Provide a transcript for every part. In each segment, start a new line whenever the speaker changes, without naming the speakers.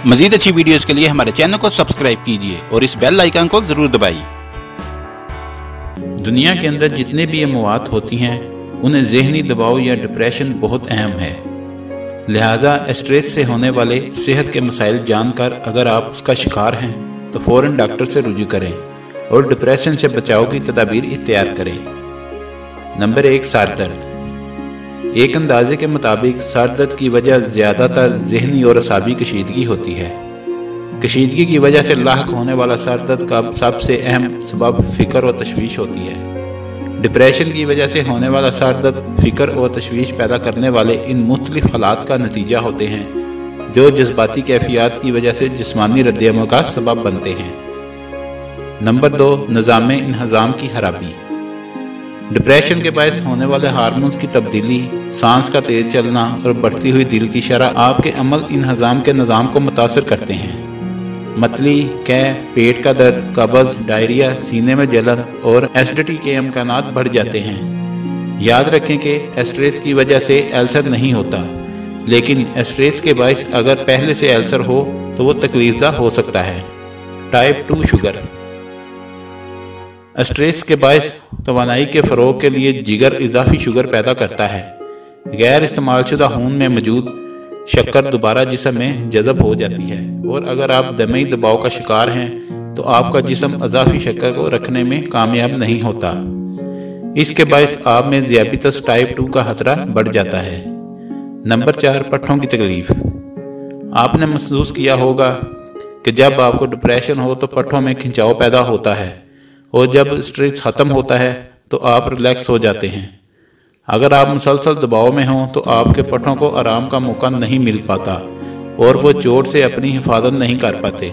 मजीद अच्छी वीडियोस के लिए हमारे चैनल को सब्सक्राइब कीजिए और इस बेल आइकन को ज़रूर दबाइए। दुनिया के अंदर जितने भी अमवात होती हैं उन्हें ज़हनी दबाव या डिप्रेशन बहुत अहम है। लिहाजा स्ट्रेस से होने वाले सेहत के मसाइल जानकर अगर आप उसका शिकार हैं तो फ़ौरन डॉक्टर से रुजू करें और डिप्रेशन से बचाव की तदाबीर इख्तियार करें। नंबर 1, सर दर्द। एक अंदाजे के मुताबिक सर दर्द की वजह ज़्यादातर ज़हनी और असाबी कशीदगी होती है। कशीदगी की वजह से लाहक होने वाला सर दर्द का सबसे अहम सबब फ़िक्र और तशवीश होती है। डिप्रेशन की वजह से होने वाला सर दर्द फ़िक्र और तशवीश पैदा करने वाले इन मुख्तलिफ हालात का नतीजा होते हैं जो जज्बाती कैफियत की वजह से जिस्मानी रद्द-ए-अमल का सबब बनते हैं। नंबर 2, निज़ाम-ए-इंहज़ाम की खराबी। डिप्रेशन के बायस होने वाले हार्मोन्स की तब्दीली, सांस का तेज चलना और बढ़ती हुई दिल की शरह आपके अमल इंहज़ाम के निज़ाम को मुतासर करते हैं। मतली, कै, पेट का दर्द, कब्ज़, डायरिया, सीने में जलन और एसिडिटी के इम्कानात बढ़ जाते हैं। याद रखें कि स्ट्रेस की वजह से अल्सर नहीं होता, लेकिन स्ट्रेस के बायस अगर पहले से अल्सर हो तो वो तकलीफदा हो सकता है। Type 2 sugar. स्ट्रेस के बायस तवानाई के फ़रोग के लिए जिगर इजाफी शुगर पैदा करता है। गैर इस्तेमालशुदा खून में मौजूद शक्कर दोबारा जिस्म में जज़ब हो जाती है और अगर आप दमी दबाव का शिकार हैं तो आपका जिस्म इजाफी शक्कर को रखने में कामयाब नहीं होता। इसके बायस आप में ज़ियाबीतस टाइप 2 का खतरा बढ़ जाता है। नंबर 4, पट्ठों की तकलीफ़। आपने महसूस किया होगा कि जब आपको डिप्रेशन हो तो पट्ठों में खिंचाव पैदा होता है और जब स्ट्रेस ख़त्म होता है तो आप रिलैक्स हो जाते हैं। अगर आप मुसलसल दबाव में हों तो आपके पट्ठों को आराम का मौका नहीं मिल पाता और वो चोट से अपनी हिफाजत नहीं कर पाते।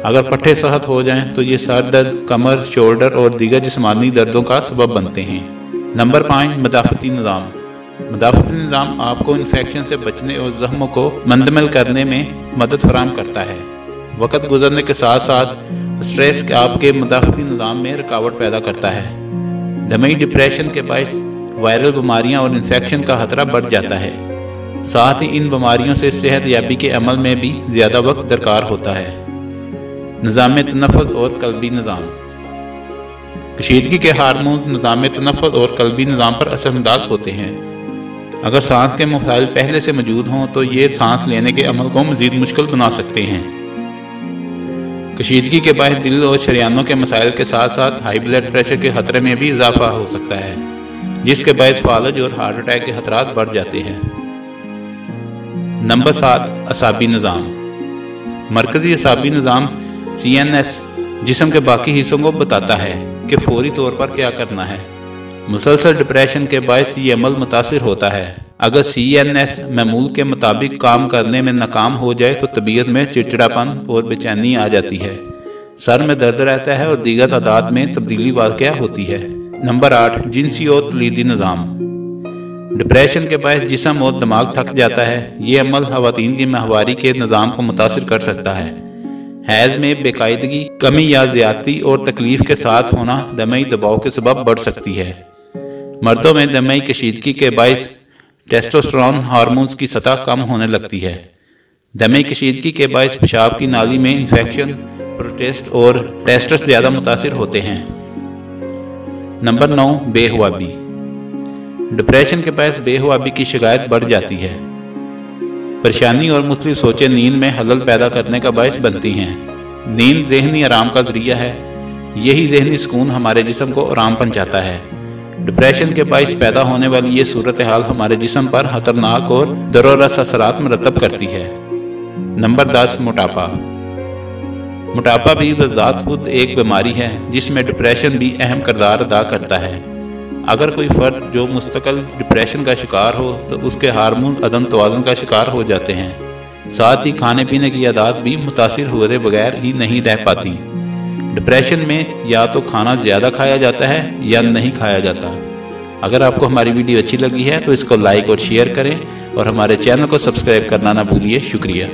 अगर पट्ठे सख्त हो जाएं तो ये सर दर्द, कमर, शोल्डर और दीगर जिस्मानी दर्दों का सबब बनते हैं। नंबर 5, मदाफ़ती निज़ाम। मदाफ़ती निज़ाम आपको इन्फेक्शन से बचने और ज़ख्मों को मुंतमिल करने में मदद फराहम करता है। वक्त गुजरने के साथ साथ स्ट्रेस आपके मदाफ़ती निज़ाम में रुकावट पैदा करता है। दमी डिप्रेशन के बायस वायरल बीमारियां और इन्फेक्शन का खतरा बढ़ जाता है। साथ ही इन बीमारियों से सेहत याबी के अमल में भी ज़्यादा वक्त दरकार होता है। निज़ाम-ए-तनफ़्फ़ुस और क़ल्बी निज़ाम। कशीदगी के हार्मोन निज़ाम-ए-तनफ़्फ़ुस और क़ल्बी निज़ाम पर असरअंदाज होते हैं। अगर सांस के मसाइल पहले से मौजूद हों तो ये सांस लेने के अमल को मज़ीद मुश्किल बना सकते हैं। कशीदगी के बायस दिल और शरियानों के मसाइल के साथ साथ हाई ब्लड प्रेशर के खतरे में भी इजाफा हो सकता है, जिसके बायस फालज और हार्ट अटैक के खतरात बढ़ जाते हैं। नंबर 7, असाबी निज़ाम। मरकज़ी असाबी निज़ाम CNS जिस्म के बाकी हिस्सों को बताता है कि फौरी तौर पर क्या करना है। मुसलसल डिप्रेशन के बायस ये अमल मुतासिर होता है। अगर CNS मामूल के मुताबिक काम करने में नाकाम हो जाए तो तबीयत में चिड़चिड़ापन और बेचैनी आ जाती है, सर में दर्द रहता है और दीगर आदात में तब्दीली वाक़या होती है। नंबर 8, जिनसी और तलीदी निज़ाम। डिप्रेशन के बायस जिस्म और दिमाग थक जाता है। ये अमल ख़वातीन की माहवारी के निज़ाम को मुतासिर कर सकता है। हैज़ में बेकायदगी, कमी या ज़्यादती और तकलीफ़ के साथ होना दमी दबाव के सबब बढ़ सकती है। मर्दों में दमी कशीदगी के बायस टेस्टोस्टेरोन हार्मोन्स की सतह कम होने लगती है। दमी कशीदगी के बायस पेशाब की नाली में इन्फेक्शन, प्रोटेस्ट और टेस्टस ज़्यादा मुतासिर होते हैं। नंबर 9, बेख्वाबी। डिप्रेशन के बायस बेख्वाबी की शिकायत बढ़ जाती है। परेशानी और मुख्तलिफ सोचें नींद में खलल पैदा करने का बायस बनती हैं। नींद ज़हनी आराम का ज़रिया है। यही ज़हनी सुकून हमारे जिस्म को आराम पहुँचाता है। डिप्रेशन के बायस पैदा होने वाली ये सूरत हाल हमारे जिस्म पर खतरनाक और दरोरस असरात मरतब करती है। नंबर 10, मोटापा। मोटापा भी बज़ात खुद एक बीमारी है जिसमें डिप्रेशन भी अहम किरदार अदा करता है। अगर कोई फ़र्द जो मुस्तकिल डिप्रेशन का शिकार हो तो उसके हार्मोन अदम तवाज़ुन का शिकार हो जाते हैं। साथ ही खाने पीने की आदत भी मुतासिर हुए बगैर ही नहीं रह पाती। डिप्रेशन में या तो खाना ज़्यादा खाया जाता है या नहीं खाया जाता। अगर आपको हमारी वीडियो अच्छी लगी है तो इसको लाइक और शेयर करें और हमारे चैनल को सब्सक्राइब करना ना भूलिए। शुक्रिया।